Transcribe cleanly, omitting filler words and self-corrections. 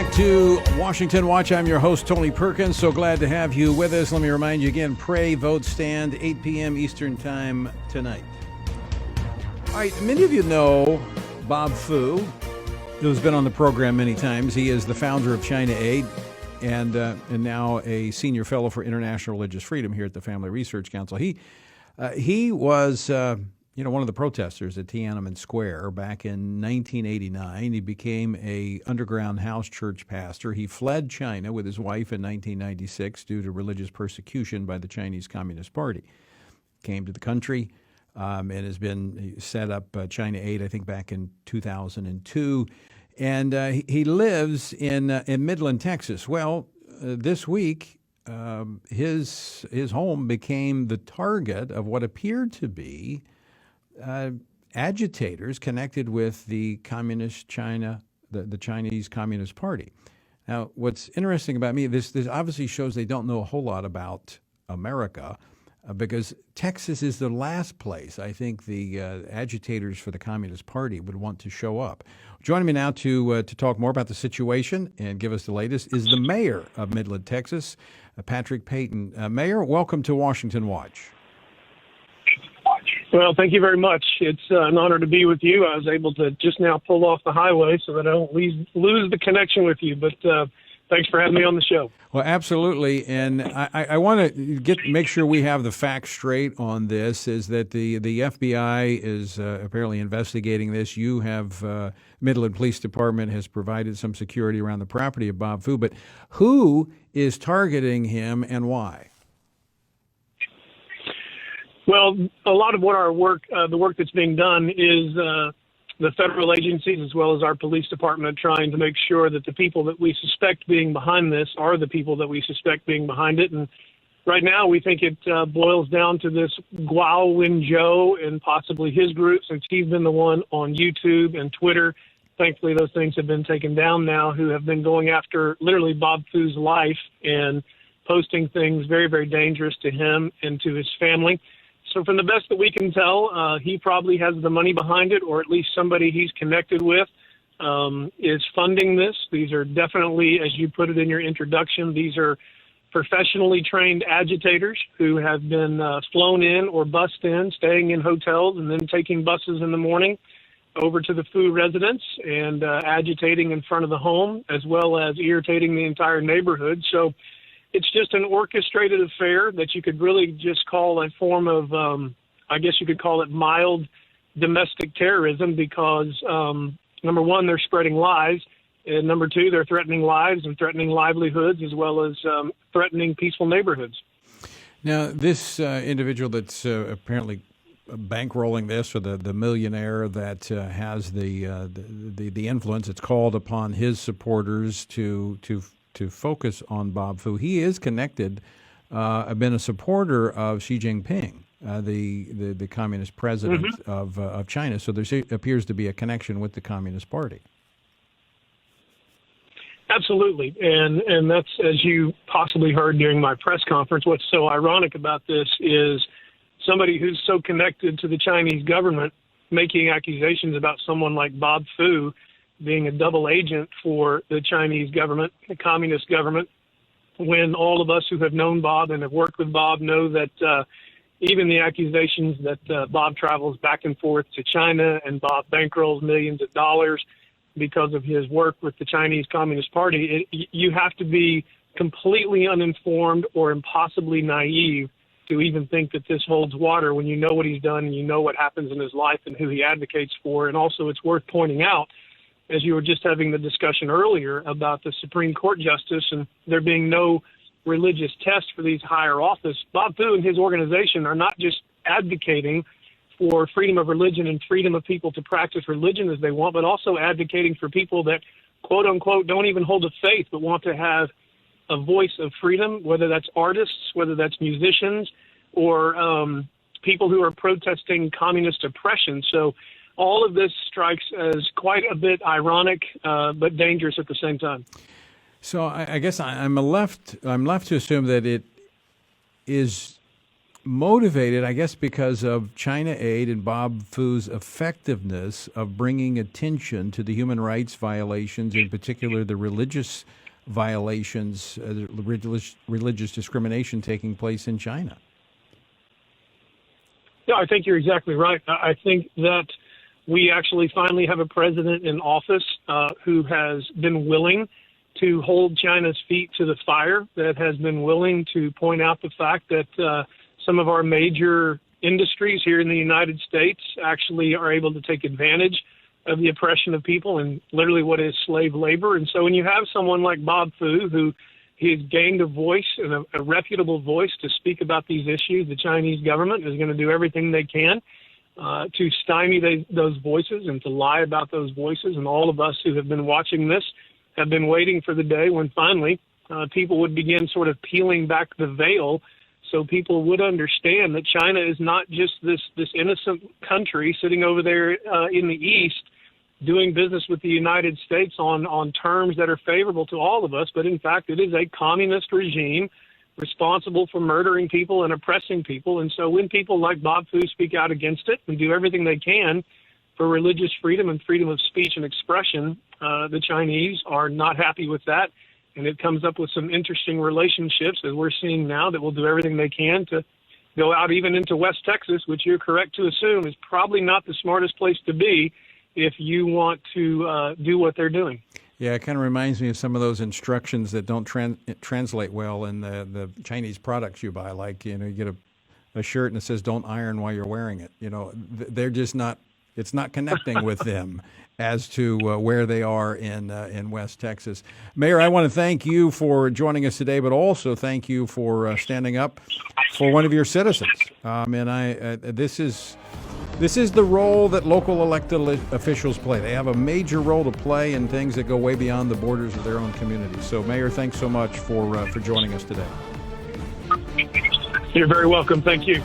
back to Washington Watch. I'm your host, Tony Perkins. So glad to have you with us. Let me remind you again, pray, vote, stand, 8 p.m. Eastern Time tonight. All right, many of you know Bob Fu, who's been on the program many times. He is the founder of China Aid and now a senior fellow for international religious freedom here at the Family Research Council. He was one of the protesters at Tiananmen Square back in 1989. He became a underground house church pastor. He fled China with his wife in 1996 due to religious persecution by the Chinese Communist Party. Came to the country and has been set up China Aid, I think, back in 2002. And he lives in Midland, Texas. Well, this week, his home became the target of what appeared to be agitators connected with the communist China, the Chinese Communist Party. Now, what's interesting about me, this obviously shows they don't know a whole lot about America, because Texas is the last place I think the agitators for the Communist Party would want to show up. Joining me now to talk more about the situation and give us the latest is the mayor of Midland, Texas, Patrick Payton. Mayor, welcome to Washington Watch. Well, thank you very much. It's an honor to be with you. I was able to just now pull off the highway so that I don't lose the connection with you. But thanks for having me on the show. Well, absolutely. And I want to make sure we have the facts straight on this, is that the FBI is apparently investigating this. You have, Midland Police Department has provided some security around the property of Bob Fu. But who is targeting him and why? Well, a lot of what our work, the work that's being done is the federal agencies as well as our police department trying to make sure that the people that we suspect being behind this are the people that we suspect being behind it. And right now we think it boils down to this Guo Wengui and possibly his group, since he's been the one on YouTube and Twitter. Thankfully, those things have been taken down now, who have been going after literally Bob Fu's life and posting things very, very dangerous to him and to his family. So from the best that we can tell, he probably has the money behind it, or at least somebody he's connected with is funding this. These are definitely, as you put it in your introduction, these are professionally trained agitators who have been flown in or bussed in, staying in hotels, and then taking buses in the morning over to the Fu residence and agitating in front of the home, as well as irritating the entire neighborhood. So it's just an orchestrated affair that you could really just call a form of, I guess you could call it mild domestic terrorism, because, number one, they're spreading lies, and number two, they're threatening lives and threatening livelihoods, as well as threatening peaceful neighborhoods. Now, this individual that's apparently bankrolling this, or the millionaire that has the influence, it's called upon his supporters to focus on Bob Fu. He is connected, been a supporter of Xi Jinping, the communist president of China. So there appears to be a connection with the Communist Party. Absolutely. And that's, as you possibly heard during my press conference, what's so ironic about this is somebody who's so connected to the Chinese government making accusations about someone like Bob Fu being a double agent for the Chinese government, the communist government, when all of us who have known Bob and have worked with Bob know that even the accusations that Bob travels back and forth to China and Bob bankrolls millions of dollars because of his work with the Chinese Communist Party, you have to be completely uninformed or impossibly naive to even think that this holds water when you know what he's done and you know what happens in his life and who he advocates for. And also, it's worth pointing out, as you were just having the discussion earlier about the Supreme Court justice and there being no religious test for these higher office, Bob Fu and his organization are not just advocating for freedom of religion and freedom of people to practice religion as they want, but also advocating for people that, quote unquote, don't even hold a faith but want to have a voice of freedom, whether that's artists, whether that's musicians, or people who are protesting communist oppression. So all of this strikes as quite a bit ironic, but dangerous at the same time. So I guess I'm left to assume that it is motivated, I guess, because of China Aid and Bob Fu's effectiveness of bringing attention to the human rights violations, in particular the religious violations, religious discrimination taking place in China. Yeah, I think you're exactly right. I think that we actually finally have a president in office who has been willing to hold China's feet to the fire, that has been willing to point out the fact that some of our major industries here in the United States actually are able to take advantage of the oppression of people and literally what is slave labor. And so when you have someone like Bob Fu, who he has gained a voice and a reputable voice to speak about these issues, the Chinese government is going to do everything they can to stymie those voices and to lie about those voices. And all of us who have been watching this have been waiting for the day when finally people would begin sort of peeling back the veil, so people would understand that China is not just this innocent country sitting over there in the East doing business with the United States on terms that are favorable to all of us, but in fact it is a communist regime responsible for murdering people and oppressing people. And so when people like Bob Fu speak out against it and do everything they can for religious freedom and freedom of speech and expression, the Chinese are not happy with that. And it comes up with some interesting relationships, as we're seeing now, that will do everything they can to go out even into West Texas, which you're correct to assume is probably not the smartest place to be if you want to do what they're doing. Yeah, it kind of reminds me of some of those instructions that don't translate well in the Chinese products you buy. Like, you get a shirt and it says don't iron while you're wearing it. They're just not, it's not connecting with them as to where they are in West Texas. Mayor, I want to thank you for joining us today, but also thank you for standing up for one of your citizens. This is the role that local elected officials play. They have a major role to play in things that go way beyond the borders of their own community. So, Mayor, thanks so much for joining us today. You're very welcome. Thank you.